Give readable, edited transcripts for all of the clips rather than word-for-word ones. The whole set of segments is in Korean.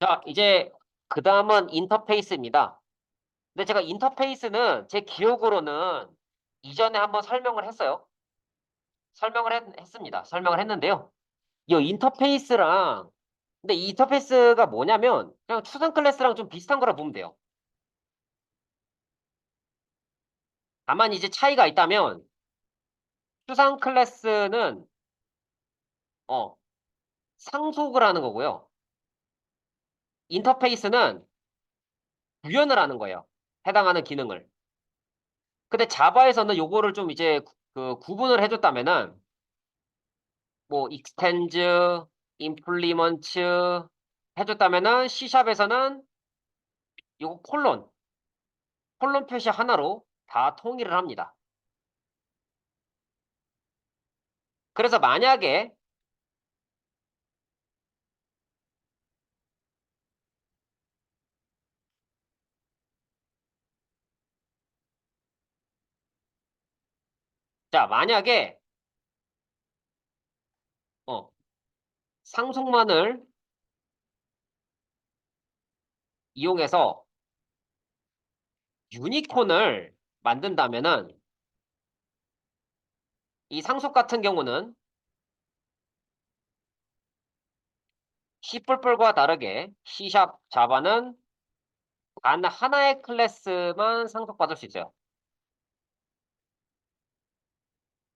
자, 이제 그 다음은 인터페이스입니다. 근데 제가 인터페이스는 제 기억으로는 이전에 한번 설명을 했어요. 했습니다. 설명을 했는데요. 이 인터페이스랑, 근데 이 인터페이스가 뭐냐면 그냥 추상 클래스랑 좀 비슷한 거라 보면 돼요. 다만 이제 차이가 있다면 추상 클래스는 어, 상속을 하는 거고요. 인터페이스는 구현을 하는 거예요. 해당하는 기능을. 근데 자바에서는 요거를 좀 이제 그 구분을 해줬다면은 뭐 extends, implements 해줬다면은 C샵에서는 요거 콜론 표시 하나로 다 통일을 합니다. 그래서 만약에 어, 상속만을 이용해서 유니콘을 만든다면은 이 상속 같은 경우는 C++과 다르게 C샵 자바는 단 하나의 클래스만 상속받을 수 있어요.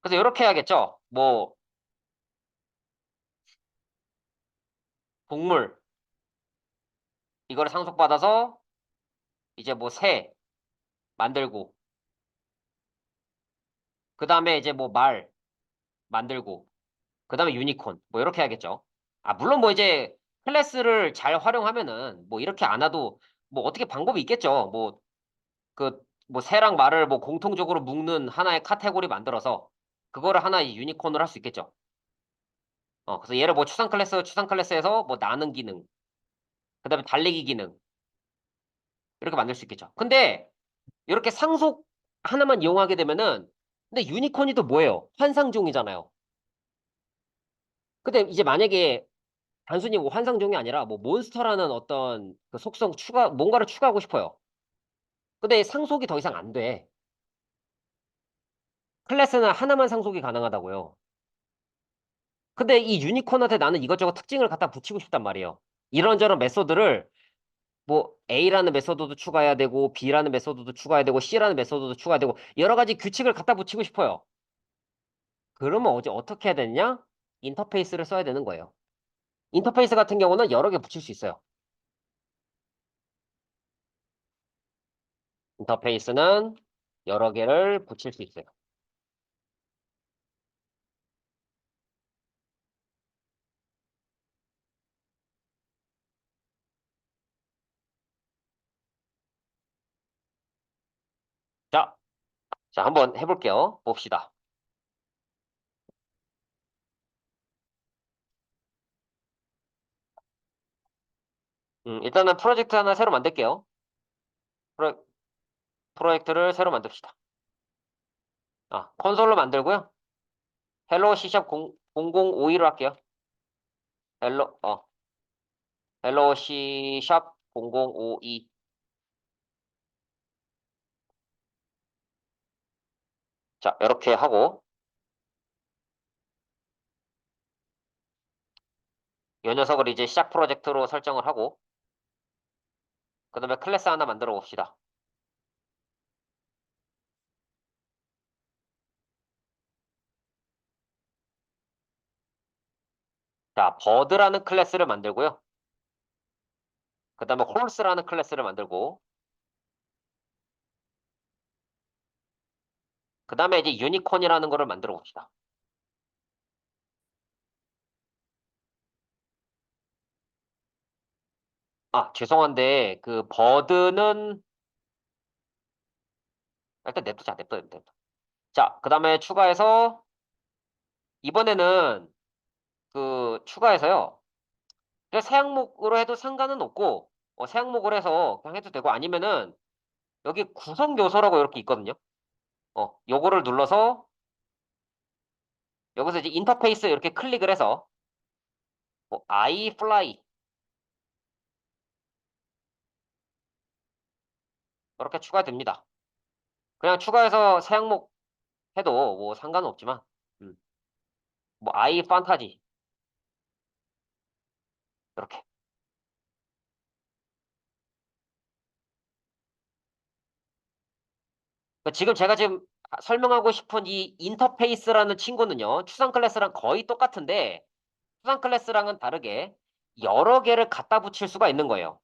그래서 이렇게 해야겠죠. 뭐 동물 이거를 상속받아서 이제 뭐 새 만들고 그 다음에 이제 뭐 말 만들고 그 다음에 유니콘 뭐 이렇게 해야겠죠. 아 물론 뭐 이제 클래스를 잘 활용하면은 뭐 이렇게 안 와도 뭐 어떻게 방법이 있겠죠. 뭐 그 뭐 새랑 말을 뭐 공통적으로 묶는 하나의 카테고리 만들어서 그거를 하나의 유니콘을 할 수 있겠죠. 그래서 얘를 뭐 추상 클래스에서 뭐 나는 기능, 그 다음에 달리기 기능 이렇게 만들 수 있겠죠. 근데 이렇게 상속 하나만 이용하게 되면은 근데 유니콘이 또 뭐예요? 환상종이잖아요. 근데 이제 만약에 단순히 뭐 환상종이 아니라 뭐 몬스터라는 어떤 그 속성 뭔가를 추가하고 싶어요. 근데 상속이 더 이상 안 돼. 클래스는 하나만 상속이 가능하다고요. 근데 이 유니콘한테 나는 이것저것 특징을 갖다 붙이고 싶단 말이에요. 이런저런 메소드를 뭐 A라는 메소드도 추가해야 되고 B라는 메소드도 추가해야 되고 C라는 메소드도 추가해야 되고 여러 가지 규칙을 갖다 붙이고 싶어요. 그러면 어떻게 해야 되느냐? 인터페이스를 써야 되는 거예요. 인터페이스 같은 경우는 여러 개 붙일 수 있어요. 인터페이스는 여러 개를 붙일 수 있어요. 자, 한번 해볼게요. 봅시다. 일단은 프로젝트 하나 새로 만들게요. 프로, 프로젝트를 새로 만듭시다. 콘솔로 만들고요. 헬로 C샵 0052로 할게요. 헬로, 헬로 C샵 0052. 자, 이렇게 하고, 이 녀석을 이제 시작 프로젝트로 설정을 하고, 그 다음에 클래스 하나 만들어 봅시다. 자, 버드라는 클래스를 만들고요. 그 다음에 홀스라는 클래스를 만들고, 그 다음에 이제 유니콘이라는 거를 만들어 봅시다. 죄송한데, 그 버드는, 일단 냅두자. 자, 그 다음에 추가해서, 이번에는 추가해서요. 그냥 새 항목으로 해도 상관은 없고, 새 항목으로 해서 그냥 해도 되고, 아니면은, 여기 구성 요소라고 이렇게 있거든요. 요거를 눌러서, 여기서 이제 인터페이스 이렇게 클릭을 해서, I fly, 이렇게 추가됩니다. 그냥 추가해서 새 항목 해도 뭐 상관은 없지만, 음, 뭐 아이 판타지 이렇게. 지금 제가 지금 설명하고 싶은 이 인터페이스라는 친구는요, 추상 클래스랑 거의 똑같은데, 추상 클래스랑은 다르게 여러 개를 갖다 붙일 수가 있는 거예요.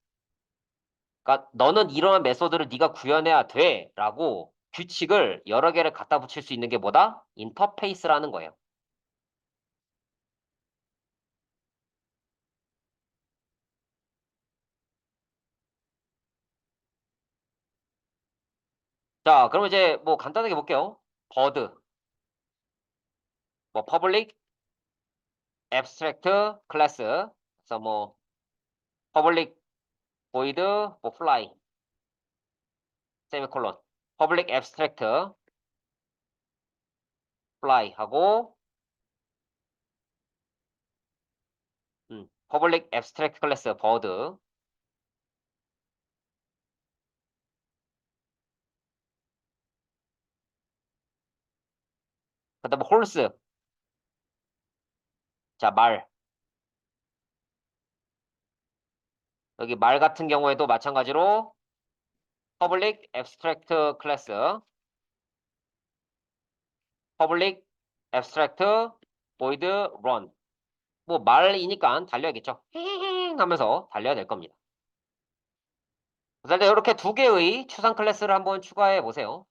그러니까 너는 이러한 메소드를 네가 구현해야 돼라고 규칙을 여러 개를 갖다 붙일 수 있는 게 뭐다? 인터페이스라는 거예요. 자, 그럼 이제 뭐 간단하게 볼게요. 버드, 뭐 퍼블릭, 앱스트랙트, 클래스. 그래서 뭐 퍼블릭, 보이드, 뭐 플라이, 세미콜론. 퍼블릭 앱스트랙트, 플라이 하고 퍼블릭 앱스트랙트 클래스 버드. 그다음에 홀스. 자, 말. 여기 말 같은 경우에도 마찬가지로 퍼블릭 앱스트랙트 클래스, 퍼블릭 앱스트랙트 보이드 런. 뭐 말이니까 달려야겠죠. 힝 하면서 달려야 될 겁니다. 그래서 일단 이렇게 두 개의 추상 클래스를 한번 추가해 보세요.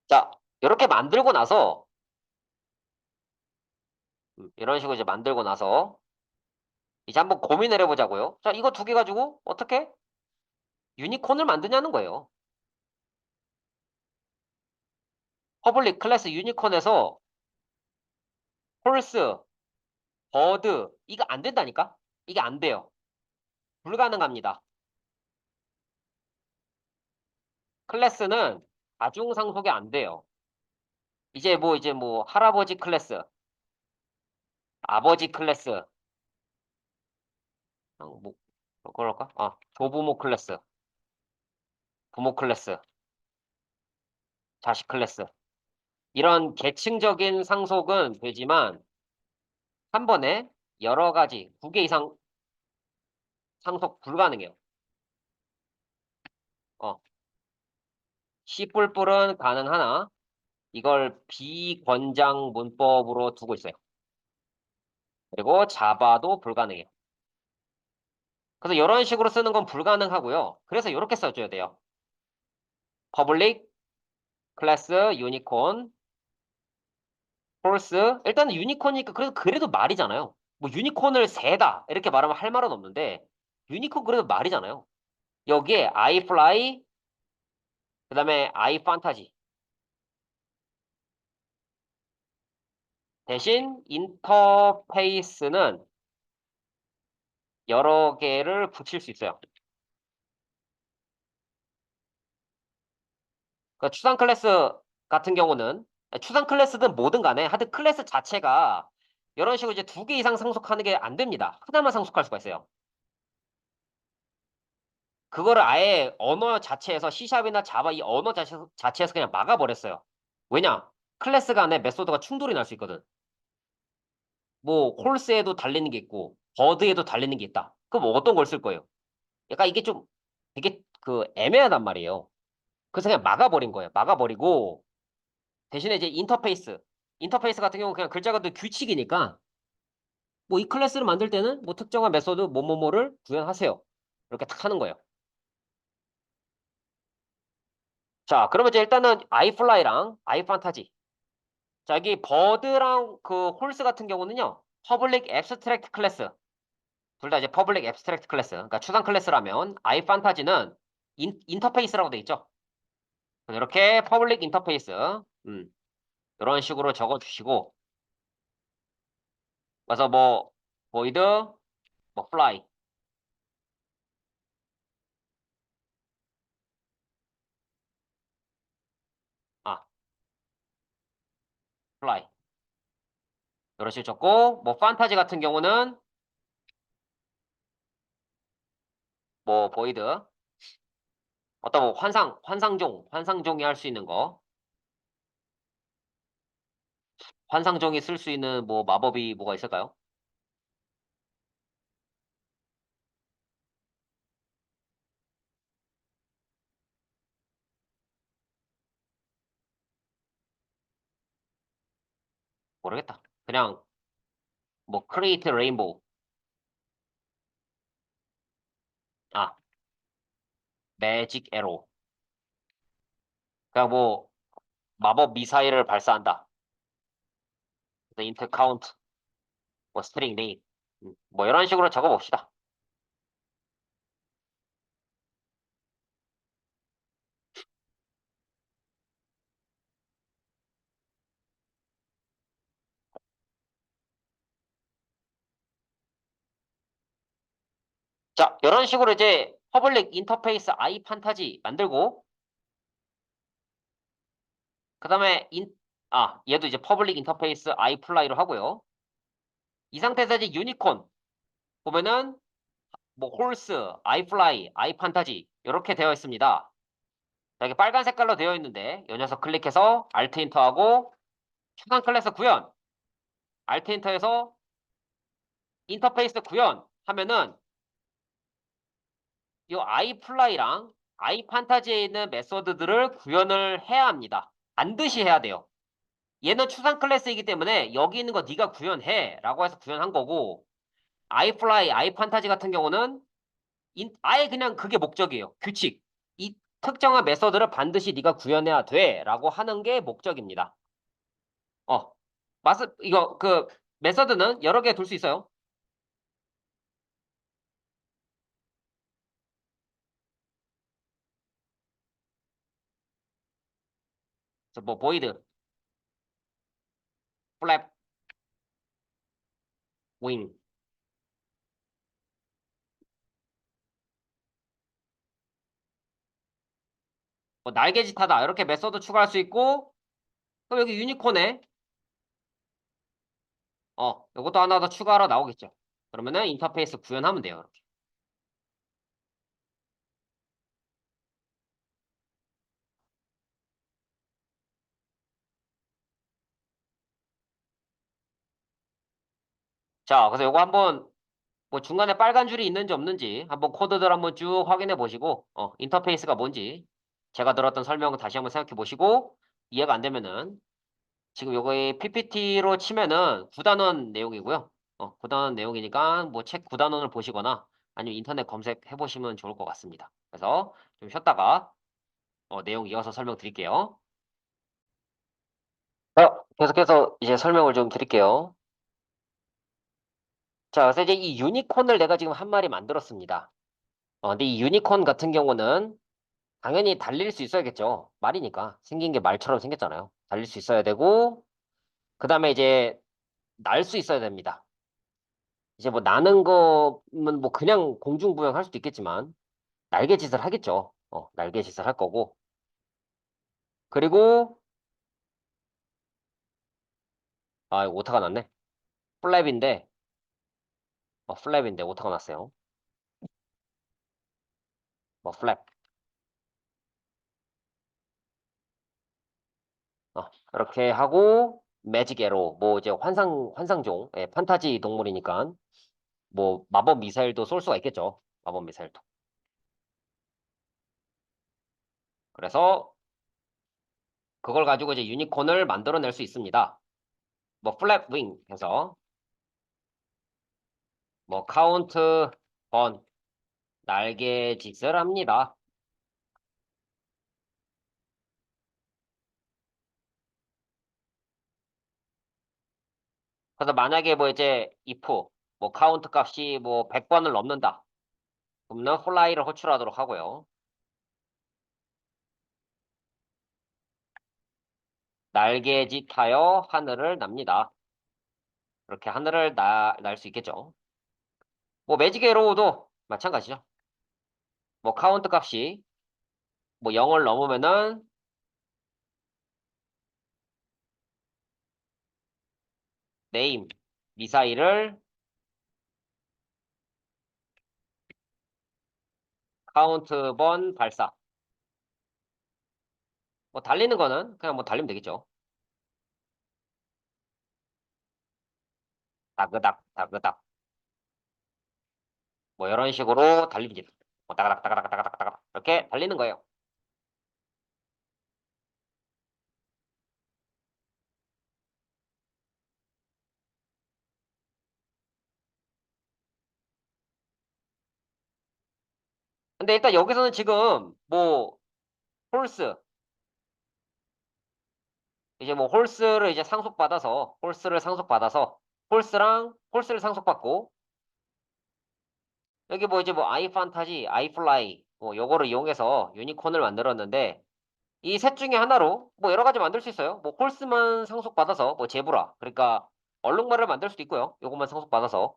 자, 이렇게 만들고 나서 이런 식으로 이제 만들고 나서 이제 한번 고민을 해보자고요. 자, 이거 두 개 가지고 어떻게 유니콘을 만드냐는 거예요. 퍼블릭 클래스 유니콘에서 홀스, 버드 이거 안 된다니까? 이게 안 돼요. 불가능합니다. 클래스는 다중상속이 안 돼요. 이제 뭐 할아버지 클래스, 아버지 클래스, 뭐 그럴까? 조부모 클래스, 부모 클래스, 자식 클래스. 이런 계층적인 상속은 되지만 한 번에 여러 가지 두 개 이상 상속 불가능해요. 어, C++은 가능하나 이걸 비권장 문법으로 두고 있어요. 그리고 자바도 불가능해요. 그래서 이런 식으로 쓰는 건 불가능하고요. 그래서 이렇게 써줘야 돼요. 퍼블릭 클래스 유니콘 폴스. 일단은 유니콘이니까 그래도 말이잖아요. 뭐 유니콘을 세다 이렇게 말하면 할 말은 없는데 유니콘 그래도 말이잖아요. 여기에 아이플라이 그다음에 아이판타지 대신 인터페이스는 여러 개를 붙일 수 있어요. 그 추상 클래스 같은 경우는 추상 클래스든 뭐든 간에 하여튼 클래스 자체가 이런 식으로 이제 두 개 이상 상속하는 게 안 됩니다. 하나만 상속할 수가 있어요. 그거를 아예 언어 자체에서 C샵이나 자바 이 언어 자체에서 그냥 막아버렸어요. 왜냐? 클래스 간에 메소드가 충돌이 날 수 있거든. 뭐 콜스에도 달리는 게 있고 버드에도 달리는 게 있다. 그럼 뭐 어떤 걸 쓸 거예요? 약간 이게 좀 되게 그 애매하단 말이에요. 그래서 그냥 막아버린 거예요. 막아버리고 대신에 이제 인터페이스 같은 경우 그냥 글자 가도 규칙이니까 뭐 이 클래스를 만들 때는 뭐 특정한 메소드 뭐뭐뭐를 구현하세요. 이렇게 딱 하는 거예요. 자, 그러면 이제 일단은 아이플라이랑 아이판타지. 자, 여기 버드랑 그 홀스 같은 경우는요. 퍼블릭 앱스트랙트 클래스 둘 다 이제 퍼블릭 앱스트랙트 클래스. 그러니까 추상 클래스라면 I 판타지는 인터페이스라고 돼 있죠. 이렇게 퍼블릭 인터페이스. 이런 식으로 적어 주시고 그래서 뭐 void 뭐 fly 아 fly 이런 식으로 적고 뭐 판타지 같은 경우는 뭐 void 어떤 뭐 환상종이 할 수 있는 거 환상종이 쓸 수 있는 뭐 마법이 뭐가 있을까요? 모르겠다. 그냥 뭐 create rainbow 아 magic arrow 그냥 뭐 마법 미사일을 발사한다. 그래서 int count 뭐 string name 뭐 이런 식으로 적어 봅시다. 자, 이런 식으로 이제 퍼블릭 인터페이스 I 판타지 만들고 그다음에 얘도 이제 퍼블릭 인터페이스 I 플라이로 하고요. 이 상태에서 이제 유니콘 보면은 뭐 홀스, I 플라이, I 판타지 이렇게 되어 있습니다. 자, 이게 빨간 색깔로 되어 있는데 이 녀석 클릭해서 Alt 인터하고 추상 클래스 구현, Alt 인터에서 인터페이스 구현 하면은 이 I 플라이랑 I 판타지에 있는 메소드들을 구현을 해야 합니다. 반드시 해야 돼요. 얘는 추상 클래스이기 때문에 여기 있는 거 네가 구현해 라고 해서 구현한 거고 아이플라이, 아이판타지 같은 경우는 아예 그냥 그게 목적이에요. 규칙. 이 특정한 메서드를 반드시 네가 구현해야 돼 라고 하는 게 목적입니다. 어, 이거 그 메서드는 여러 개 둘 수 있어요. 그래서 뭐 void, flap, wing, 뭐 날개짓하다 이렇게 메서드 추가할 수 있고 그럼 여기 유니콘에 이것도 하나 더 추가하러 나오겠죠. 그러면은 인터페이스 구현하면 돼요. 이렇게. 자, 그래서 요거 한번 뭐 중간에 빨간 줄이 있는지 없는지 한번 코드들 한번 쭉 확인해 보시고 인터페이스가 뭔지 제가 들었던 설명을 다시 한번 생각해 보시고 이해가 안 되면은 지금 요거에 PPT로 치면은 9단원 내용이고요. 9단원 내용이니까 뭐 책 9단원을 보시거나 아니면 인터넷 검색해 보시면 좋을 것 같습니다. 그래서 좀 쉬었다가 내용 이어서 설명드릴게요. 계속해서 이제 설명을 좀 드릴게요. 자, 그래서 이제 이 유니콘을 내가 지금 한 마리 만들었습니다. 근데 이 유니콘 같은 경우는 당연히 달릴 수 있어야겠죠. 말이니까. 생긴 게 말처럼 생겼잖아요. 달릴 수 있어야 되고, 그 다음에 이제 날 수 있어야 됩니다. 이제 뭐 나는 거면 뭐 그냥 공중부양할 수도 있겠지만, 날개짓을 하겠죠. 날개짓을 할 거고. 그리고, 이거 오타가 났네. 플랩인데, 플랩인데 오타가 났어요. 뭐 플랩. 이렇게 하고, 매직 에로, 뭐 이제 환상종, 예, 판타지 동물이니까, 뭐 마법 미사일도 쏠 수가 있겠죠. 마법 미사일도. 그래서 그걸 가지고 이제 유니콘을 만들어낼 수 있습니다. 뭐 플랩 윙 해서 뭐 카운트 번 날개짓을 합니다. 그래서 만약에 뭐 이제 if 뭐 카운트 값이 뭐 100번을 넘는다. 그러면 fly를 호출하도록 하고요. 날개짓하여 하늘을 납니다. 그렇게 하늘을 날 수 있겠죠. 뭐 매직 에로우도 마찬가지죠. 뭐 카운트 값이 뭐 0을 넘으면은 네임 미사일을 카운트 번 발사. 뭐 달리는 거는 그냥 뭐 달리면 되겠죠. 다그닥 다그닥 뭐 이런 식으로 달립니다. 뭐 따가닥 따가닥 따가닥 따가닥 이렇게 달리는 거예요. 근데 일단 여기서는 지금 뭐 홀스 이제 뭐 홀스를 이제 상속받아서 홀스를 상속받아서 홀스를 상속받고 여기 뭐 이제 뭐 아이 판타지, 아이 플라이 뭐 요거를 이용해서 유니콘을 만들었는데 이 셋 중에 하나로 뭐 여러 가지 만들 수 있어요. 뭐 홀스만 상속받아서 뭐 제브라 그러니까 얼룩말을 만들 수도 있고요. 요것만 상속받아서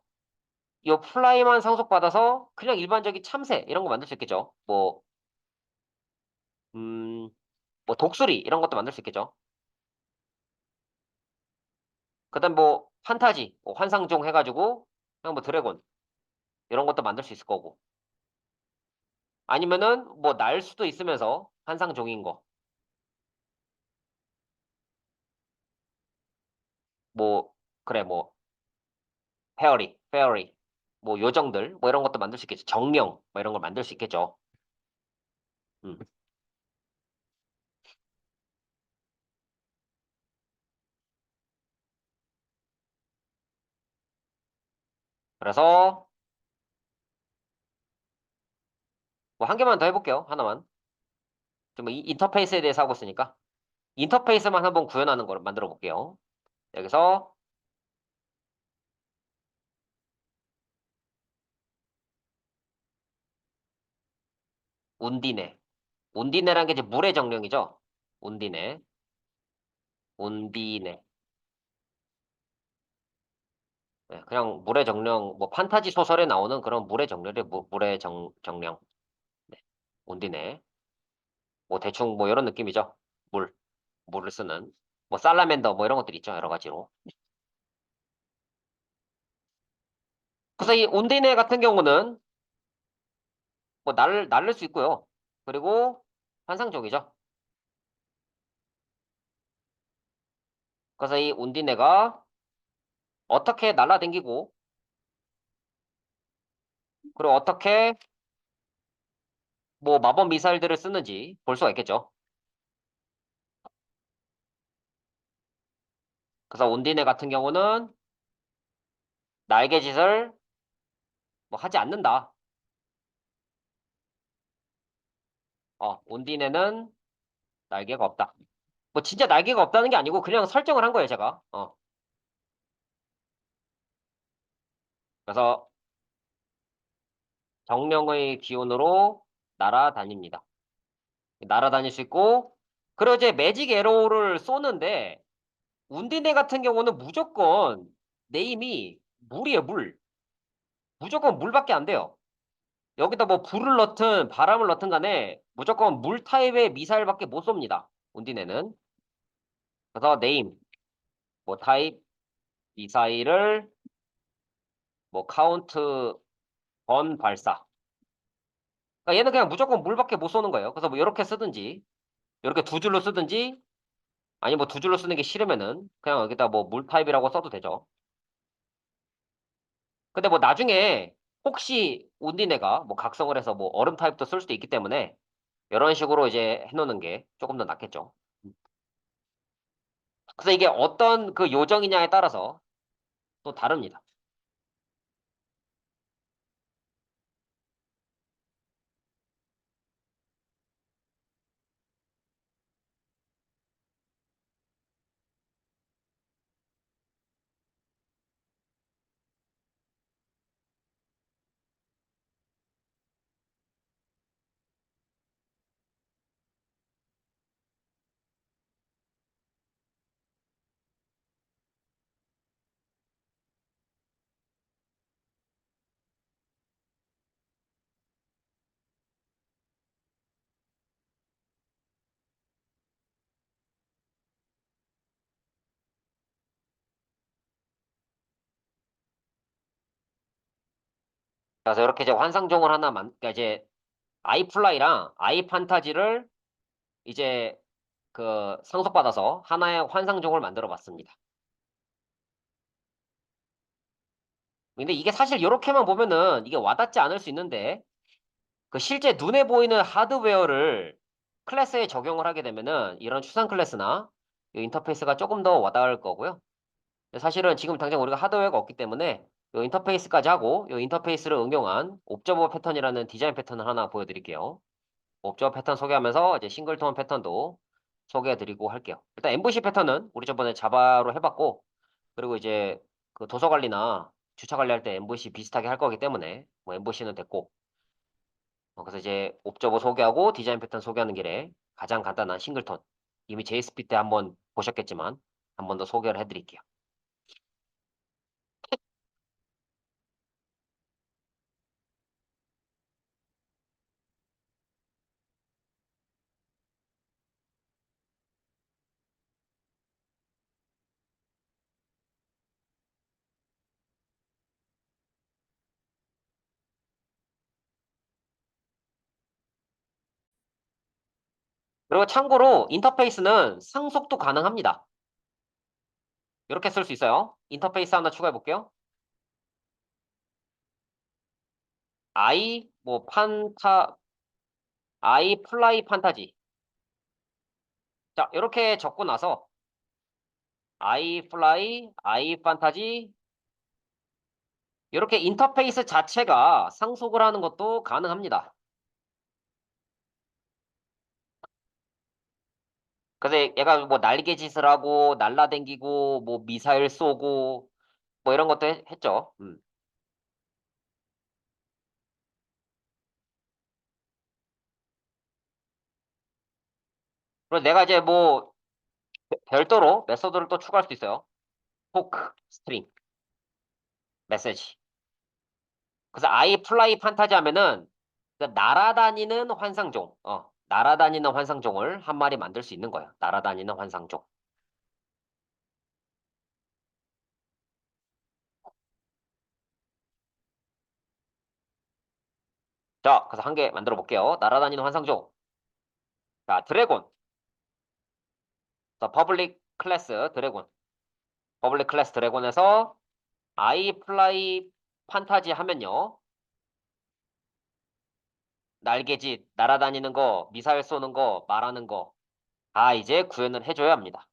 요 플라이만 상속받아서 그냥 일반적인 참새 이런 거 만들 수 있겠죠. 음, 뭐 독수리 이런 것도 만들 수 있겠죠. 그다음 뭐 판타지, 뭐 환상종 해가지고 그냥 뭐 드래곤 이런 것도 만들 수 있을 거고 아니면은 뭐 날 수도 있으면서 환상종인 거 뭐 그래 뭐 페어리 뭐 요정들 뭐 이런 것도 만들 수 있겠죠. 정령 뭐 이런 걸 만들 수 있겠죠. 음. 그래서 뭐 한 개만 더 해볼게요. 하나만. 좀 인터페이스에 대해서 하고 있으니까 인터페이스만 한번 구현하는 걸 만들어 볼게요. 여기서 운디네. 운디네라는 게 이제 물의 정령이죠. 운디네. 운디네. 네, 그냥 물의 정령, 뭐 판타지 소설에 나오는 그런 물의 정령이 물의 정령. 네, 운디네. 뭐 대충 뭐 이런 느낌이죠. 물, 물을 쓰는. 뭐 살라맨더 뭐 이런 것들 있죠. 여러 가지로. 그래서 이 운디네 같은 경우는 뭐 날릴 수 있고요. 그리고 환상적이죠. 그래서 이 운디네가 어떻게 날아다니고 그리고 어떻게 뭐 마법 미사일들을 쓰는지 볼 수가 있겠죠. 그래서 온디네 같은 경우는 날개짓을 뭐 하지 않는다. 온디네는 날개가 없다. 뭐 진짜 날개가 없다는 게 아니고 그냥 설정을 한 거예요, 제가. 그래서 정령의 기운으로 날아다닙니다. 날아다닐 수 있고 그리고 이제 매직 에로우를 쏘는데 운디네 같은 경우는 무조건 네임이 물이에요, 물. 무조건 물밖에 안 돼요. 여기다 뭐 불을 넣든 바람을 넣든 간에 무조건 물 타입의 미사일밖에 못 쏩니다. 온디네는. 그래서 네임, 뭐 타입 미사일을 뭐 카운트 번 발사. 그러니까 얘는 그냥 무조건 물밖에 못 쏘는 거예요. 그래서 뭐 이렇게 쓰든지 이렇게 두 줄로 쓰든지 아니 뭐 두 줄로 쓰는 게 싫으면은 그냥 여기다 뭐 물 타입이라고 써도 되죠. 근데 뭐 나중에 혹시 온디네가 뭐 각성을 해서 뭐 얼음 타입도 쓸 수도 있기 때문에 이런 식으로 이제 해놓는 게 조금 더 낫겠죠. 그래서 이게 어떤 그 요정이냐에 따라서 또 다릅니다. 그래서 이렇게 이제 환상종을 하나 그러니까 이제 아이플라이랑 아이판타지를 이제 그 상속받아서 하나의 환상종을 만들어 봤습니다. 근데 이게 사실 이렇게만 보면은 이게 와닿지 않을 수 있는데 그 실제 눈에 보이는 하드웨어를 클래스에 적용을 하게 되면은 이런 추상 클래스나 이 인터페이스가 조금 더 와닿을 거고요. 근데 사실은 지금 당장 우리가 하드웨어가 없기 때문에 이 인터페이스까지 하고 이 인터페이스를 응용한 옵저버 패턴이라는 디자인 패턴을 하나 보여드릴게요. 옵저버 패턴 소개하면서 이제 싱글톤 패턴도 소개해드리고 할게요. 일단 MVC 패턴은 우리 저번에 자바로 해봤고 그리고 이제 그 도서 관리나 주차 관리할 때 MVC 비슷하게 할 거기 때문에 뭐 MVC는 됐고 그래서 이제 옵저버 소개하고 디자인 패턴 소개하는 길에 가장 간단한 싱글톤 이미 JSP 때 한번 보셨겠지만 한 번 더 소개를 해드릴게요. 그리고 참고로 인터페이스는 상속도 가능합니다. 이렇게 쓸 수 있어요. 인터페이스 하나 추가해 볼게요. 아이 플라이 판타지. 자, 이렇게 적고 나서 아이 플라이, 아이 판타지 이렇게 인터페이스 자체가 상속을 하는 것도 가능합니다. 그래서 얘가 뭐 날개짓을 하고 날라댕기고 뭐 미사일 쏘고 뭐 이런 것도 했죠. 그리고 내가 이제 뭐 별도로 메소드를 또 추가할 수 있어요. 포크, 스트링, 메시지. 그래서 아이 플라이 판타지 하면은 그 날아다니는 환상종, 날아다니는 환상종을 한 마리 만들 수 있는 거예요. 날아다니는 환상종. 자, 그래서 한 개 만들어 볼게요. 날아다니는 환상종. 자, 드래곤. 자, 퍼블릭 클래스 드래곤. 퍼블릭 클래스 드래곤에서 아이 플라이 판타지 하면요. 날개짓, 날아다니는 거, 미사일 쏘는 거, 말하는 거. 다 이제 구현을 해줘야 합니다.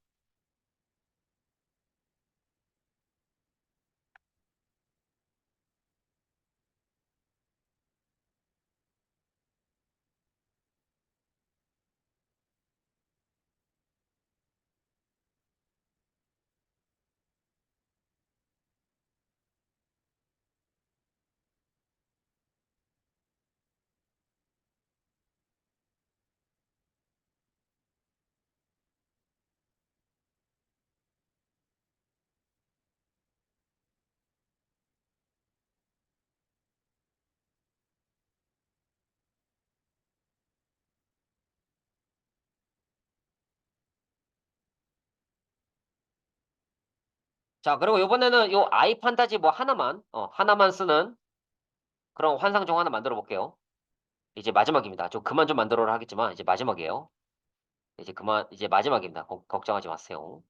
자, 그리고 이번에는 요 아이 판타지 뭐 하나만 쓰는 그런 환상종 하나 만들어 볼게요. 이제 마지막입니다. 좀 그만 좀 만들어라 하겠지만 이제 마지막이에요. 이제 마지막입니다. 걱정하지 마세요.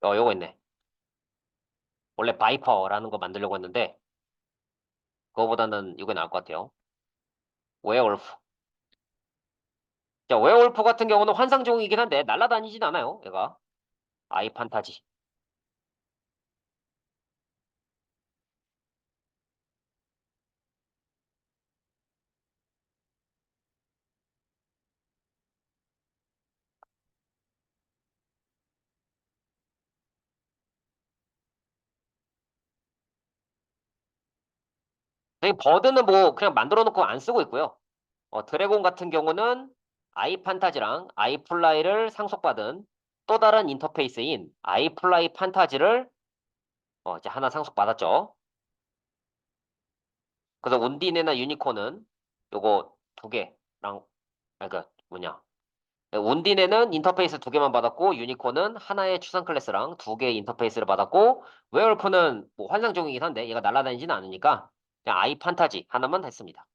요거 있네. 원래 바이퍼라는 거 만들려고 했는데 그거보다는 이게 나을 것 같아요. 웨어울프. 자, 웨어울프 같은 경우는 환상종이긴 한데 날아다니진 않아요. 얘가 아이 판타지. 저희 버드는 뭐 그냥 만들어 놓고 안 쓰고 있고요. 드래곤 같은 경우는 아이 판타지랑 아이 플라이를 상속받은 또 다른 인터페이스인 아이플라이 판타지를 이제 하나 상속받았죠. 그래서 운디네나 유니콘은 요거 두 개랑, 그러니까 뭐냐. 운디네는 인터페이스 두 개만 받았고, 유니콘은 하나의 추상 클래스랑 두 개의 인터페이스를 받았고, 웨어울프는 뭐 환상종이긴 한데, 얘가 날아다니지는 않으니까, 그냥 아이 판타지 하나만 했습니다.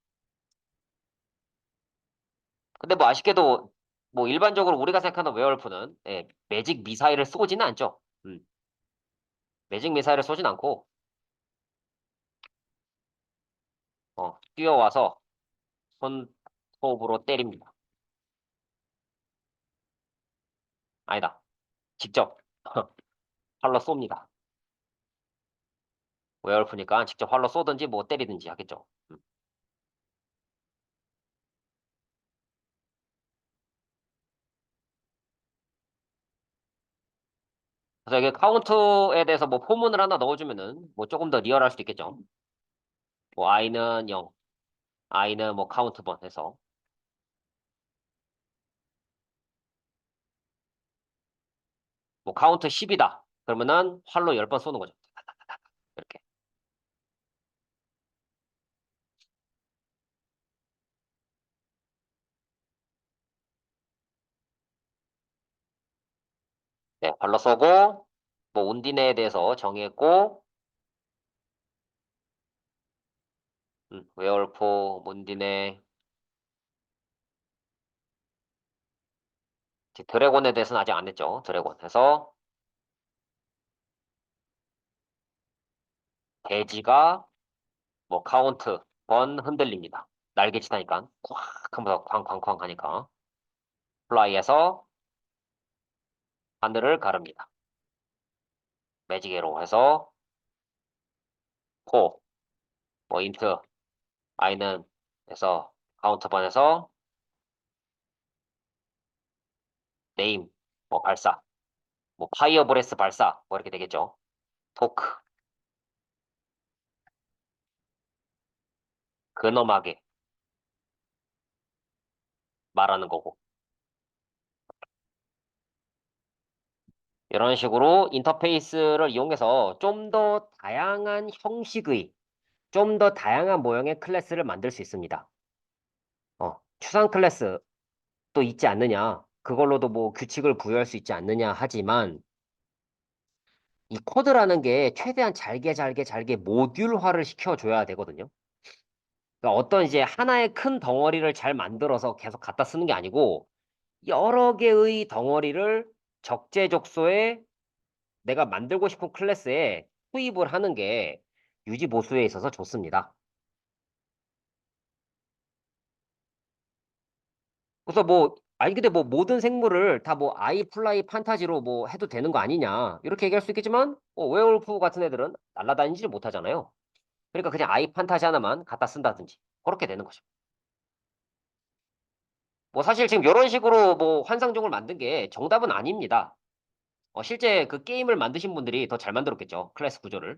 근데 뭐 아쉽게도, 뭐 일반적으로 우리가 생각하는 웨어울프는, 매직 미사일을 쏘지는 않죠. 매직 미사일을 쏘진 않고, 뛰어와서 손톱으로 때립니다. 아니다. 직접 활로 쏩니다. 웨어울프니까 직접 활로 쏘든지 뭐 때리든지 하겠죠. 그래서 이게 카운트에 대해서 뭐 포문을 하나 넣어주면은 뭐 조금 더 리얼할 수도 있겠죠. 뭐 i는 0, i는 뭐 카운트 번 해서 뭐 카운트 10이다. 그러면은 활로 10번 쏘는 거죠. 이렇게. 네, 활로 쏘고 뭐 온디네에 대해서 정의했고 웨어울프, 몬디네, 드래곤에 대해서는 아직 안 했죠. 드래곤 해서 돼지가 뭐 카운트 번 흔들립니다. 날개 치다니까 꽉 하면서 쾅쾅쾅 하니까 플라이에서 하늘을 가릅니다. 매직에로 해서 포, 뭐 인트, i는 해서 카운트 번에서 네임, 뭐 발사, 뭐 파이어 브레스 발사 뭐 이렇게 되겠죠. 토크, 근엄하게 말하는 거고. 이런 식으로 인터페이스를 이용해서 좀 더 다양한 형식의, 좀 더 다양한 모형의 클래스를 만들 수 있습니다. 추상 클래스 또 있지 않느냐. 그걸로도 뭐 규칙을 부여할 수 있지 않느냐 하지만 이 코드라는 게 최대한 잘게 모듈화를 시켜줘야 되거든요. 그러니까 어떤 이제 하나의 큰 덩어리를 잘 만들어서 계속 갖다 쓰는 게 아니고 여러 개의 덩어리를 적재적소에 내가 만들고 싶은 클래스에 투입을 하는 게 유지 보수에 있어서 좋습니다. 그래서 뭐 아니 근데 뭐 모든 생물을 다 뭐 아이 플라이 판타지로 뭐 해도 되는 거 아니냐 이렇게 얘기할 수 있겠지만 웨어울프 같은 애들은 날아다니지 못하잖아요. 그러니까 그냥 아이 판타지 하나만 갖다 쓴다든지 그렇게 되는 거죠. 뭐 사실 지금 이런 식으로 뭐 환상종을 만든 게 정답은 아닙니다. 실제 그 게임을 만드신 분들이 더 잘 만들었겠죠. 클래스 구조를.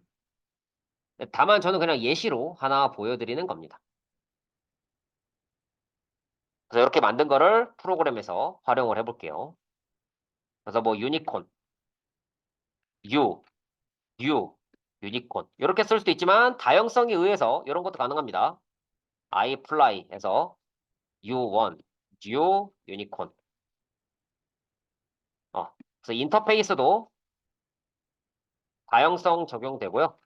다만 저는 그냥 예시로 하나 보여드리는 겁니다. 그래서 이렇게 만든 거를 프로그램에서 활용을 해볼게요. 그래서 뭐 유니콘, 유, 유, 유니콘 이렇게 쓸 수도 있지만 다양성에 의해서 이런 것도 가능합니다. iFly에서 U1, 유, 유니콘. 그래서 인터페이스도 다양성 적용되고요.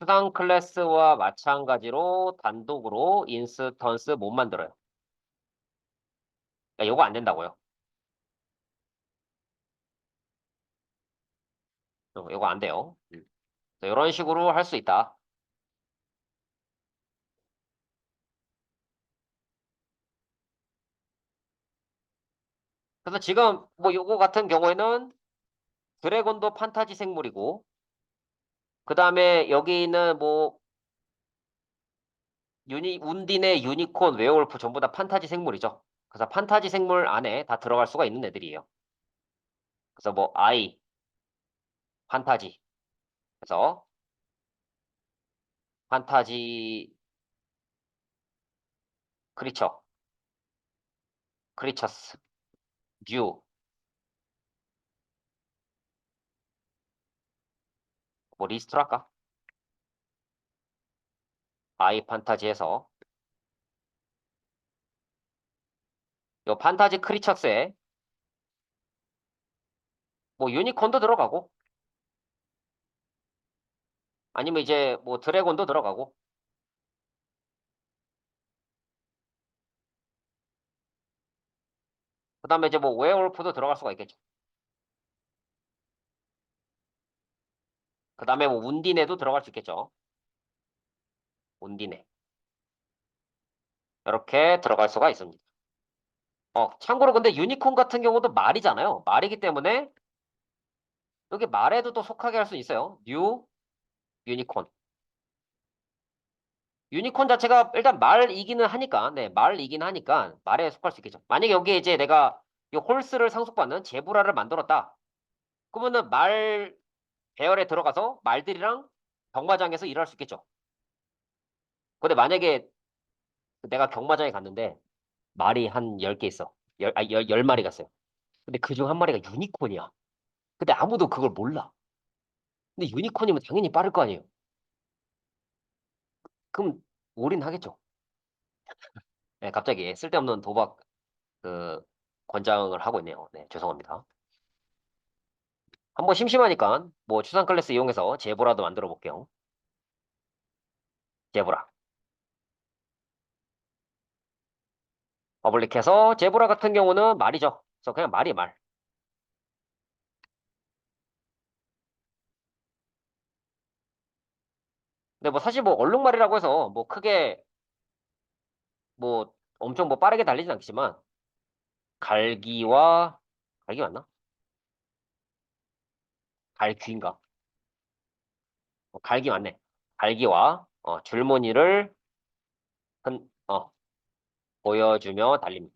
수상 클래스와 마찬가지로 단독으로 인스턴스 못 만들어요. 그러니까 요거 안 된다고요. 요거 안 돼요. 이런 식으로 할 수 있다. 그래서 지금 뭐 요거 같은 경우에는 드래곤도 판타지 생물이고 그 다음에 여기 있는 뭐 운디네, 유니콘, 웨어울프 전부 다 판타지 생물이죠. 그래서 판타지 생물 안에 다 들어갈 수가 있는 애들이에요. 그래서 뭐 아이, 판타지. 그래서 판타지 크리처, 크리처스, 뮤, 뭐 리스트로 할까? 아이 판타지에서 요 판타지 크리처스에 뭐 유니콘도 들어가고 아니면 이제 뭐 드래곤도 들어가고 그다음에 이제 뭐 웨어울프도 들어갈 수가 있겠죠. 그다음에 뭐 운디네도 들어갈 수 있겠죠. 운디네 이렇게 들어갈 수가 있습니다. 참고로 근데 유니콘 같은 경우도 말이잖아요. 말이기 때문에 여기 말에도 또 속하게 할 수 있어요. 뉴 유니콘. 유니콘 자체가 일단 말이기는 하니까, 네, 말이긴 하니까 말에 속할 수 있겠죠. 만약에 여기에 이제 내가 이 홀스를 상속받는 제브라를 만들었다. 그러면은 말 배열에 들어가서 말들이랑 경마장에서 일할 수 있겠죠. 근데 만약에 내가 경마장에 갔는데 말이 한 10개 있어. 열 마리 갔어요. 근데 그중 한 마리가 유니콘이야. 근데 아무도 그걸 몰라. 근데 유니콘이면 당연히 빠를 거 아니에요. 그럼 올인하겠죠. 네, 갑자기 쓸데없는 도박 그 권장을 하고 있네요. 네, 죄송합니다. 한번 심심하니까 뭐 추상 클래스 이용해서 제보라도 만들어 볼게요. 제보라. 퍼블릭해서 제보라 같은 경우는 말이죠. 그래서 그냥 말이 말. 근데 뭐 사실 뭐 얼룩말이라고 해서 뭐 크게 뭐 엄청 뭐 빠르게 달리진 않겠지만 갈기와 갈기 맞나? 갈귀인가? 갈기 맞네. 갈기와 줄무늬를 보여주며 달립니다.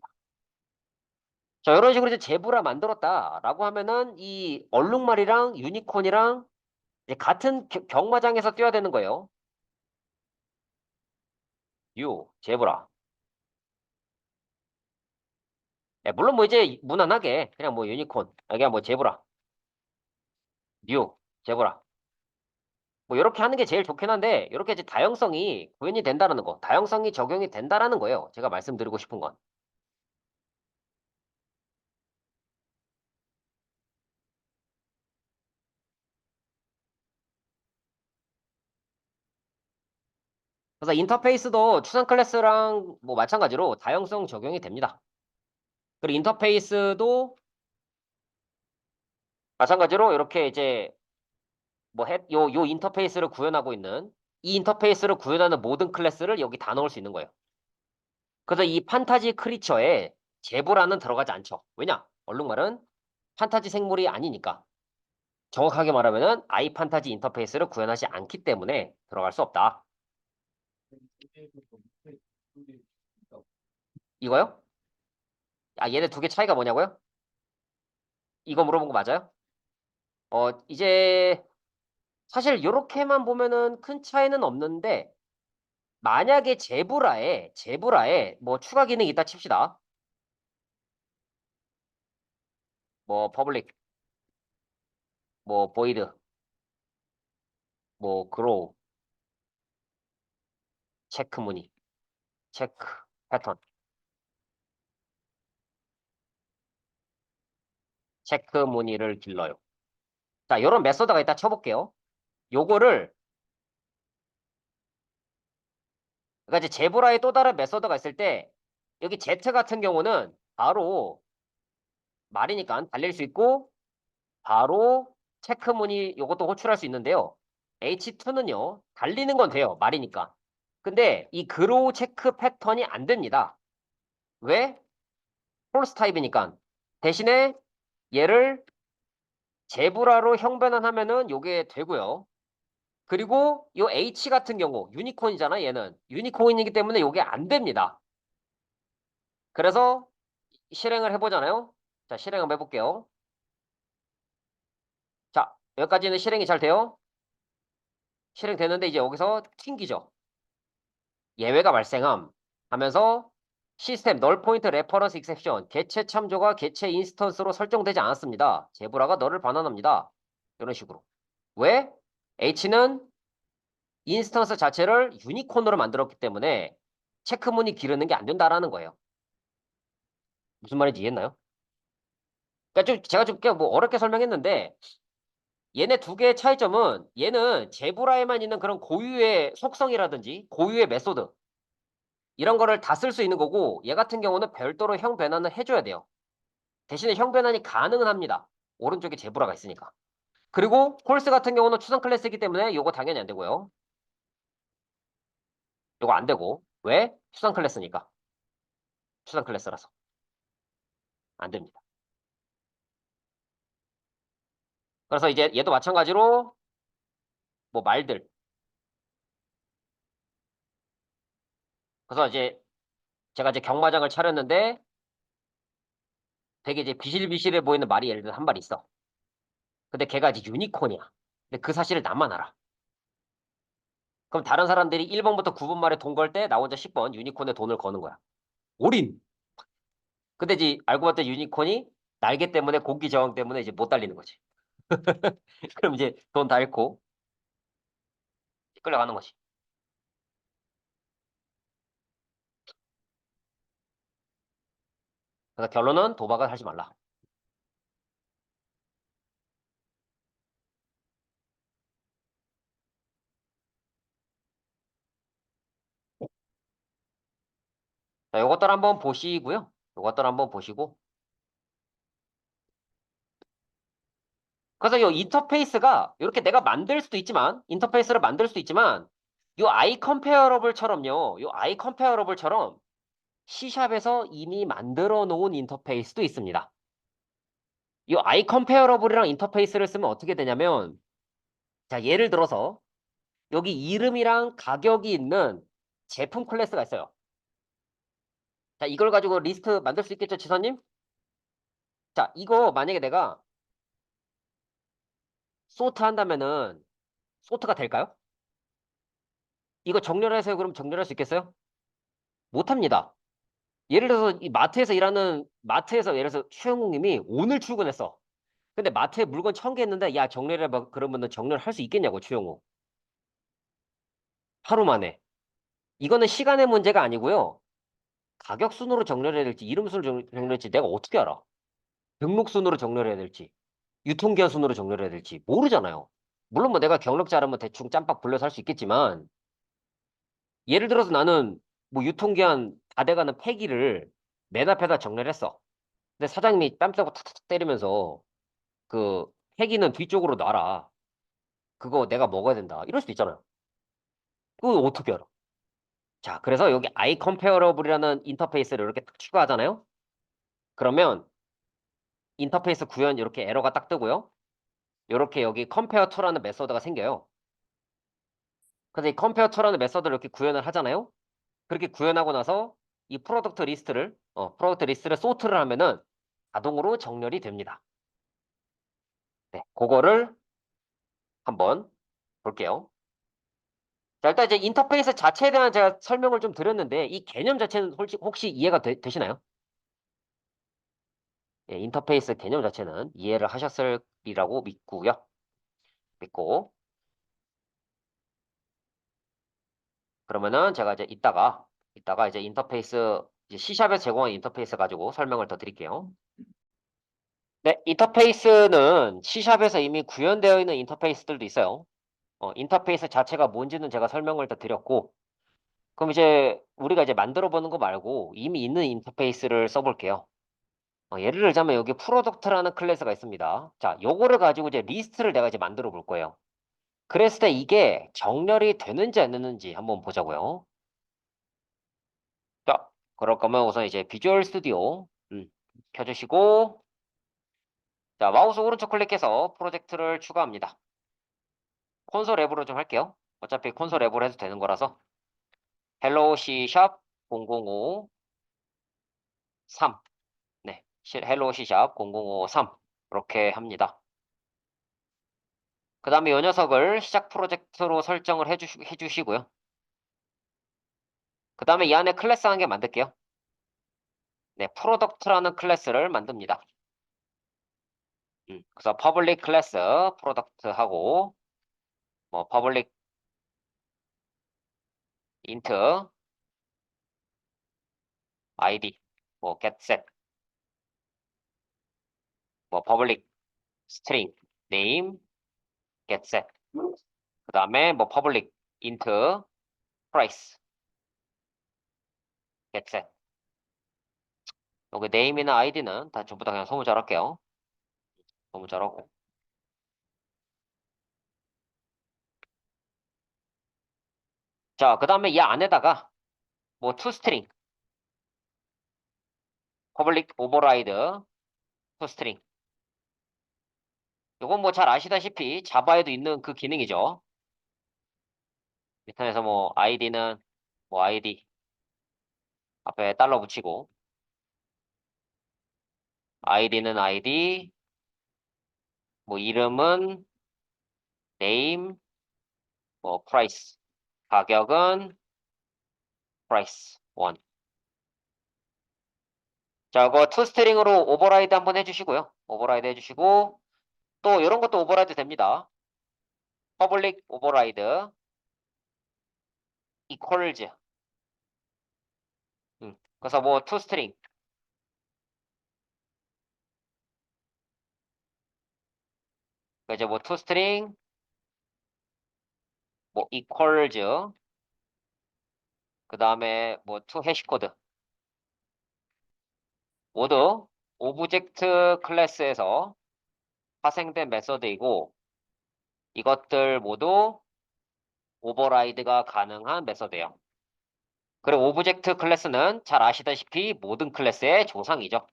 자, 이런 식으로 이제 제브라 만들었다라고 하면은 이 얼룩말이랑 유니콘이랑 이제 같은 경마장에서 뛰어야 되는 거예요. 제브라. 예, 물론 뭐 이제 무난하게 그냥 뭐 유니콘, 그냥 뭐 제브라, 제브라. 뭐 이렇게 하는 게 제일 좋긴 한데 이렇게 이제 다양성이 구현이 된다는 거, 다양성이 적용이 된다라는 거예요. 제가 말씀드리고 싶은 건. 그래서 인터페이스도 추상 클래스랑 뭐 마찬가지로 다양성 적용이 됩니다. 그리고 인터페이스도 마찬가지로 이렇게 이제 뭐 요 인터페이스를 구현하고 있는 이 인터페이스를 구현하는 모든 클래스를 여기 다 넣을 수 있는 거예요. 그래서 이 판타지 크리처에 제보라는 들어가지 않죠. 왜냐? 얼룩말은 판타지 생물이 아니니까. 정확하게 말하면은 아이 판타지 인터페이스를 구현하지 않기 때문에 들어갈 수 없다. 이거요? 아, 얘네 두 개 차이가 뭐냐고요? 이거 물어본 거 맞아요? 이제 사실 요렇게만 보면은 큰 차이는 없는데 만약에 제브라에 뭐 추가 기능이 있다 칩시다. 뭐 퍼블릭, 뭐 보이드, 뭐 그로우, 체크 무늬, 체크 패턴, 체크 무늬를 길러요. 자, 요런 메소드가 있다 쳐볼게요. 요거를 그러니까 이제 제브라의 또 다른 메소드가 있을 때 여기 Z 같은 경우는 바로 말이니까 달릴 수 있고 바로 체크 무늬 요것도 호출할 수 있는데요. H2는요. 달리는 건 돼요. 말이니까. 근데 이 그로우 체크 패턴이 안 됩니다. 왜? 폴스 타입이니까. 대신에 얘를 제브라로 형변환하면은 요게 되고요. 그리고 요 H 같은 경우 유니콘이잖아 얘는. 유니콘이기 때문에 요게 안 됩니다. 그래서 실행을 해보잖아요. 자, 실행 한번 해볼게요. 자, 여기까지는 실행이 잘 돼요. 실행되는데 이제 여기서 튕기죠. 예외가 발생함 하면서 시스템 널 포인트 레퍼런스 익셉션 개체 참조가 개체 인스턴스로 설정되지 않았습니다. 제브라가 너를 반환합니다. 이런 식으로. 왜? H는 인스턴스 자체를 유니콘으로 만들었기 때문에 체크문이 기르는 게 안 된다라는 거예요. 무슨 말인지 이해했나요? 그러니까 좀 제가 좀 뭐 어렵게 설명했는데 얘네 두 개의 차이점은 얘는 제브라에만 있는 그런 고유의 속성이라든지 고유의 메소드 이런 거를 다 쓸 수 있는 거고 얘 같은 경우는 별도로 형 변환을 해줘야 돼요. 대신에 형 변환이 가능은 합니다. 오른쪽에 제브라가 있으니까. 그리고 홀스 같은 경우는 추상 클래스이기 때문에 요거 당연히 안 되고요. 요거 안 되고. 왜? 추상 클래스니까. 추상 클래스라서. 안 됩니다. 그래서 이제 얘도 마찬가지로 뭐 말들. 그래서 이제 제가 이제 경마장을 차렸는데 되게 이제 비실비실해 보이는 말이 예를 들어 한 말 있어. 근데 걔가 이제 유니콘이야. 근데 그 사실을 나만 알아. 그럼 다른 사람들이 1번부터 9번 말에 돈 걸 때 나 혼자 10번 유니콘에 돈을 거는 거야. 올인! 근데 이제 알고 봤더니 유니콘이 날개 때문에 공기 저항 때문에 이제 못 달리는 거지. 그럼 이제 돈 다 잃고 끌려가는 거지. 그래서 결론은 도박을 하지 말라. 자, 요것들 한번 보시고요. 요것들 한번 보시고. 그래서 요 인터페이스가 이렇게 내가 만들 수도 있지만, 인터페이스를 만들 수도 있지만, 요 아이 컴페어러블처럼요. 요 아이 컴페어러블처럼 C샵에서 이미 만들어 놓은 인터페이스도 있습니다. 이 아이 컴페어러블이랑 인터페이스를 쓰면 어떻게 되냐면, 자, 예를 들어서 여기 이름이랑 가격이 있는 제품 클래스가 있어요. 자, 이걸 가지고 리스트 만들 수 있겠죠, 지선님? 자, 이거 만약에 내가 소트 한다면은 소트가 될까요? 이거 정렬해서요? 그럼 정렬할 수 있겠어요? 못합니다. 예를 들어서 이 마트에서 일하는 마트에서 예를 들어서 최영욱님이 오늘 출근했어. 근데 마트에 물건 1,000개 있는데 야 정렬해봐 그러면은 정렬할 수 있겠냐고 최영욱. 하루 만에. 이거는 시간의 문제가 아니고요. 가격 순으로 정렬해야 될지 이름 순으로 정렬해야 될지 내가 어떻게 알아? 등록 순으로 정렬해야 될지 유통기한 순으로 정렬해야 될지 모르잖아요. 물론 뭐 내가 경력 잘하면 대충 짬밥 불려서 할 수 있겠지만 예를 들어서 나는 뭐 유통기한 다 돼가는 폐기를 맨 앞에다 정렬했어. 근데 사장님이 뺨 싸고 탁탁 때리면서 그 폐기는 뒤쪽으로 놔라. 그거 내가 먹어야 된다. 이럴 수도 있잖아요. 그거 어떻게 알아? 자, 그래서 여기 아이 컴페어러블이라는 인터페이스를 이렇게 딱 추가하잖아요. 그러면 인터페이스 구현 이렇게 에러가 딱 뜨고요. 이렇게 여기 컴페어 투라는 메서드가 생겨요. 그래서 이 컴페어 투라는 메서드를 이렇게 구현을 하잖아요. 그렇게 구현하고 나서 이 프로덕트 리스트를 소트를 하면은 자동으로 정렬이 됩니다. 네, 그거를 한번 볼게요. 자, 일단 이제 인터페이스 자체에 대한 제가 설명을 좀 드렸는데 이 개념 자체는 혹시 이해가 되시나요? 예, 인터페이스 개념 자체는 이해를 하셨으리라고 믿고요. 믿고 그러면은 제가 이제 이따가 이제 인터페이스 이제 C샵에서 제공한 인터페이스 가지고 설명을 더 드릴게요. 네, 인터페이스는 C샵에서 이미 구현되어 있는 인터페이스들도 있어요. 인터페이스 자체가 뭔지는 제가 설명을 다 드렸고, 그럼 이제 우리가 이제 만들어 보는 거 말고 이미 있는 인터페이스를 써볼게요. 예를 들자면 여기 프로덕트라는 클래스가 있습니다. 자, 요거를 가지고 이제 리스트를 내가 이제 만들어 볼 거예요. 그랬을 때 이게 정렬이 되는지 안 되는지 한번 보자고요. 자, 그럴 거면 우선 이제 비주얼 스튜디오 켜주시고, 자, 마우스 오른쪽 클릭해서 프로젝트를 추가합니다. 콘솔 앱으로 좀 할게요. 어차피 콘솔 앱으로 해도 되는 거라서. 헬로 C 샵 0053. 네. 헬로 C 샵 0053. 이렇게 합니다. 그 다음에 이 녀석을 시작 프로젝트로 설정을 해주시고요. 그 다음에 이 안에 클래스 한 개 만들게요. 네, 프로덕트라는 클래스를 만듭니다. 그래서 퍼블릭 클래스 프로덕트 하고 뭐 public int id, 뭐 get set, 뭐 public string name get set. 그 다음에 뭐 public int price get set. 여기 name이나 id는 다 전부 다 그냥 소문자랄게요. 소문자라고. 자, 그 다음에 이 안에다가 뭐 toString, public override toString. 이건 뭐 잘 아시다시피 자바에도 있는 그 기능이죠. 밑에서 뭐 id는 뭐 id 앞에 달러 붙이고 id는 id, 뭐 이름은 name, 뭐 price, 가격은 price 1. 자, 그거 toString으로 오버라이드 한번 해주시고요. 오버라이드 해주시고 또 이런 것도 오버라이드 됩니다. public override equals. 그래서 뭐 toString 이제 뭐 toString 뭐 equals 그 다음에 뭐 to 해시코드 모두 오브젝트 클래스에서 파생된 메서드이고 이것들 모두 오버라이드가 가능한 메서드예요. 그리고 오브젝트 클래스는 잘 아시다시피 모든 클래스의 조상이죠.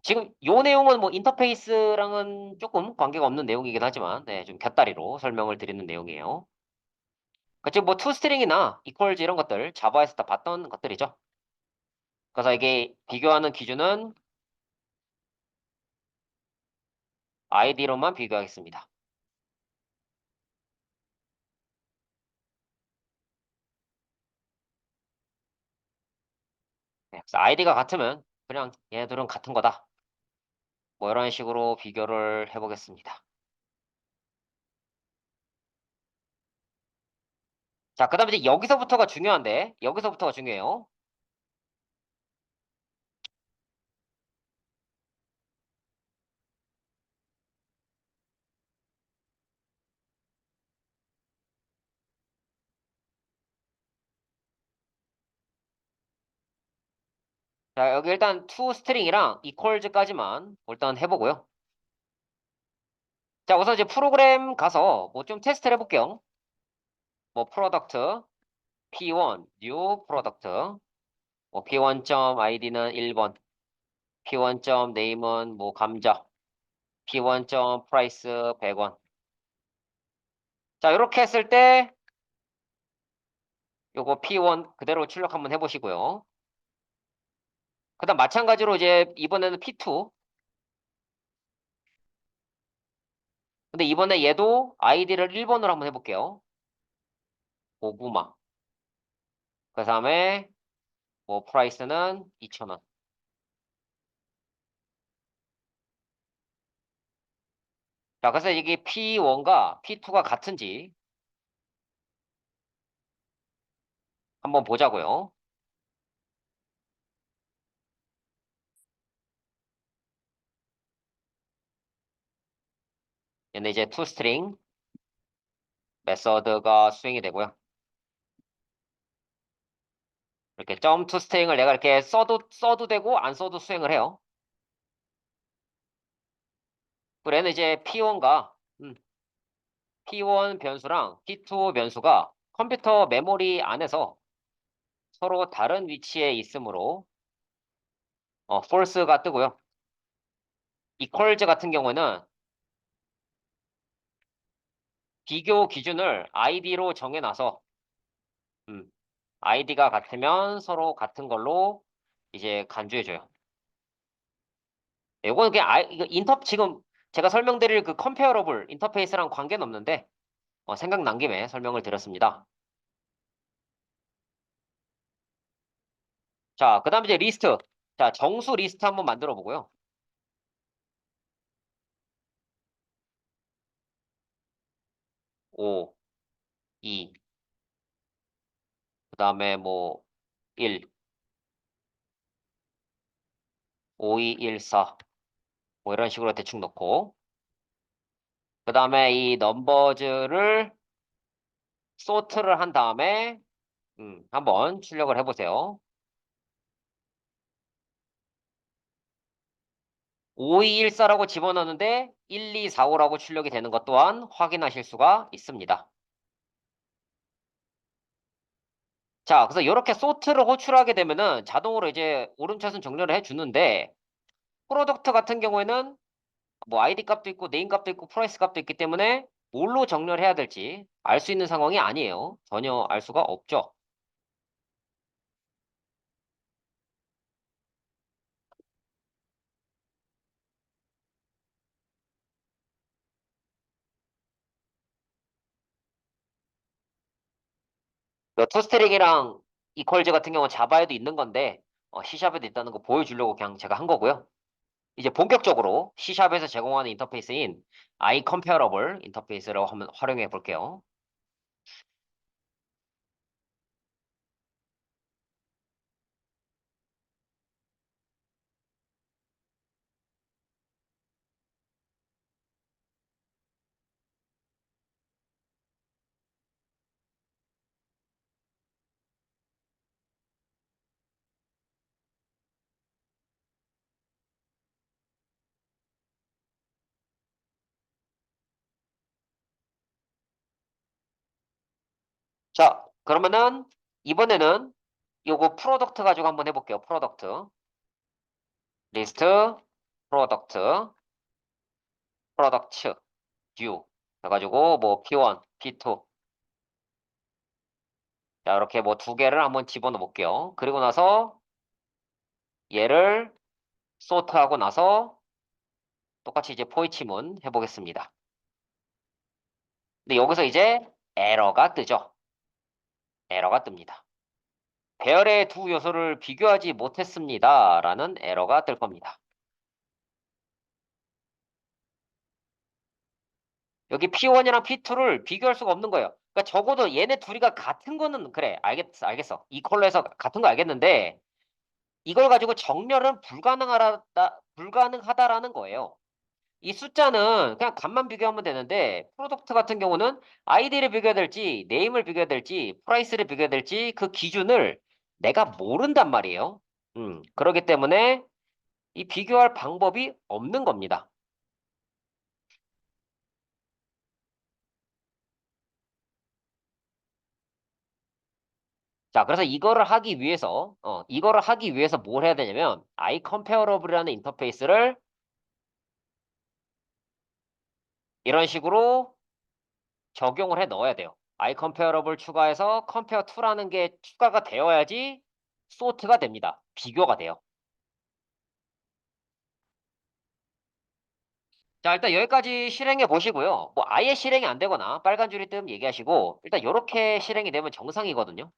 지금 요 내용은 뭐 인터페이스랑은 조금 관계가 없는 내용이긴 하지만 네, 좀 곁다리로 설명을 드리는 내용이에요. 지금 뭐 toString이나 equals 이런 것들 자바에서 다 봤던 것들이죠. 그래서 이게 비교하는 기준은 id로만 비교하겠습니다. 네, 그래서 id가 같으면 그냥 얘네들은 같은 거다. 뭐 이런 식으로 비교를 해보겠습니다. 자, 그 다음에 이제 여기서부터가 중요한데 여기서부터가 중요해요. 자, 여기 일단 toString이랑 equals까지만 일단 해보고요. 자, 우선 이제 프로그램 가서 뭐 좀 테스트를 해볼게요. 뭐 product p1 new product 뭐 p1.id는 1번 p1.name은 뭐 감자 p1.price 100원. 자, 이렇게 했을 때 요거 p1 그대로 출력 한번 해보시고요. 그 다음 마찬가지로 이제 이번에는 p2. 근데 이번에 얘도 id를 1번으로 한번 해볼게요. 고구마. 그 다음에 뭐 price는 2,000원. 자, 그래서 이게 P1과 P2가 같은지 한번 보자고요. 얘는 이제 toString 메서드가 수행이 되고요. 이렇게 점 toString을 내가 이렇게 써도 되고 안 써도 수행을 해요. 그리고 얘는 이제 P1 변수랑 P2 변수가 컴퓨터 메모리 안에서 서로 다른 위치에 있으므로 false가 뜨고요. equals 같은 경우는 비교 기준을 id로 정해놔서 id가 같으면 서로 같은 걸로 이제 간주해줘요. 이거는 그냥 이거 지금 제가 설명드릴 그 컴페어러블 인터페이스랑 관계는 없는데 생각난 김에 설명을 드렸습니다. 자, 그 다음에 이제 리스트. 자, 정수 리스트 한번 만들어 보고요. 5, 2, 그 다음에 뭐 1, 5, 2, 1, 4, 뭐 이런 식으로 대충 넣고, 그 다음에 이 넘버즈를 소트를 한 다음에, 한번 출력을 해보세요. 5214라고 집어넣는데 1245라고 출력이 되는 것 또한 확인하실 수가 있습니다. 자, 그래서 이렇게 소트를 호출하게 되면은 자동으로 이제 오름차순 정렬을 해주는데 프로덕트 같은 경우에는 뭐 아이디 값도 있고 네임 값도 있고 프라이스 값도 있기 때문에 뭘로 정렬해야 될지 알 수 있는 상황이 아니에요. 전혀 알 수가 없죠. 그 토스트링이랑 이퀄즈 같은 경우는 자바에도 있는 건데 C샵에도 있다는 거 보여주려고 그냥 제가 한 거고요. 이제 본격적으로 C샵에서 제공하는 인터페이스인 iComparable 인터페이스라고 한번 활용해 볼게요. 자, 그러면은 이번에는 요거 프로덕트 가지고 한번 해볼게요. 프로덕트 리스트 프로덕트 프로덕츠 뷰 해가지고 뭐 P1, P2 자 이렇게 뭐 두 개를 한번 집어넣어 볼게요. 그리고 나서 얘를 소트하고 나서 똑같이 이제 포이치문 해보겠습니다. 근데 여기서 이제 에러가 뜨죠. 에러가 뜹니다. 배열의 두 요소를 비교하지 못했습니다. 라는 에러가 뜰 겁니다. 여기 P1이랑 P2를 비교할 수가 없는 거예요. 그러니까 적어도 얘네 둘이가 같은 거는 그래. 알겠어. 알겠어. 이 컬러에서 같은 거 알겠는데 이걸 가지고 정렬은 불가능하다라는 거예요. 이 숫자는 그냥 값만 비교하면 되는데 프로덕트 같은 경우는 아이디를 비교해야 될지 네임을 비교해야 될지 프라이스를 비교해야 될지 그 기준을 내가 모른단 말이에요. 그렇기 때문에 이 비교할 방법이 없는 겁니다. 자, 그래서 이거를 하기 위해서 뭘 해야 되냐면, iComparable이라는 인터페이스를 이런 식으로 적용을 해 넣어야 돼요. iComparable 추가해서 compare to라는 게 추가가 되어야지 sort가 됩니다. 비교가 돼요. 자, 일단 여기까지 실행해 보시고요. 뭐 아예 실행이 안 되거나 빨간 줄이 뜨면 얘기하시고, 일단 이렇게 실행이 되면 정상이거든요.